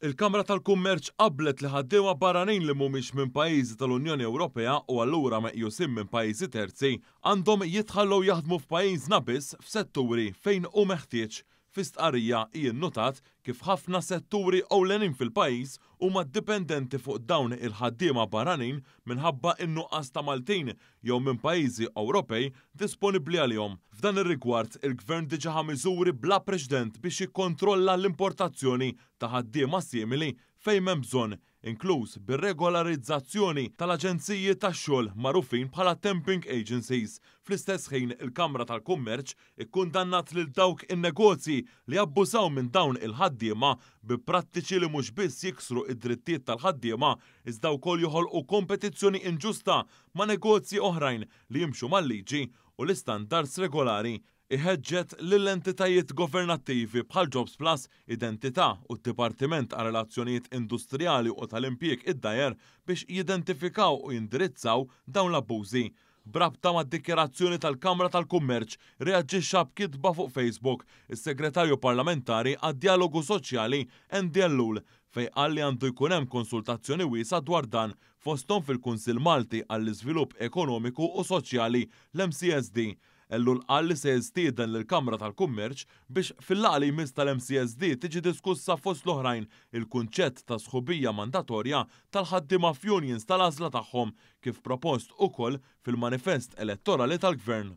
Il-Kamra tal-Kummerċ qablet li ħaddiema barranin li mhumiex minn pajjiżi tal-Unjoni Ewropea u allura meqjusin minn pajjiżi terzi għandhom jitħallew jaħdmu f'pajjiżna biss f'setturi fejn hu meħtieġ. Fi stqarrija hi nnutat kif ħafna setturi ewlenin fil-pajjiż huma dipendenti fuq dawn il-ħaddiema barranin minħabba in-nuqqas ta' Maltin jew minn pajjiżi Ewropej disponibbli għalihom. F'dan ir-rigward il-Gvern diġà ħa miżuri bla preċedent biex jikkontrolla l-importazzjoni ta' ħaddiema simili fejn hemm bżonn, inkluż bir-regolarizzazzjoni tal-aġenziji tax-xogħol magħrufin bħala temping agencies. Fl-istess ħin il-Kamra tal-Kummerċ ikkundannat lil dawk in-negozji li abbużaw minn dawn il-ħaddiema bi prattiċi li mhux biss jiksru id-drittijiet tal-ħaddiema iżda wkoll joħolqu kompetizzjoni inġusta ma' negozji oħrajn li jimxu mal-liġi u l-istandards regolari. Iħeġġet lill-entitajiet governattivi bħal Jobs Plus, Identità u d-Dipartiment għal Relazzjonijiet Industrijali u tal-Impjieg id-Dajer biex jidentifikaw u jindirizzaw dawn l-abbużi. Brabta mad-dikjerazzjoni tal-Kamra tal-Kummerċ reaġixxa b'kitba fuq Facebook is-Segretarju Parlamentari għad-Dialogu Soċjali Andy Ellul fejn qal li għandu jkun hemm konsultazzjoni wiesa' dwar dan fosthom fil-Kunsill Malti għall-Iżvilupp Ekonomiku u Soċjali l-MCSD. Ellul qal li se jistieden lill-Kamra tal-Kummerċ biex fil-laqgħa li jmiss tal-MCSD tiġi diskussa fost l-oħrajn il-kunċett ta' sħubija mandatorja tal-ħaddiema f'unions tal-għażla tagħhom kif propost ukoll fil-manifest elettorali tal-Gvern.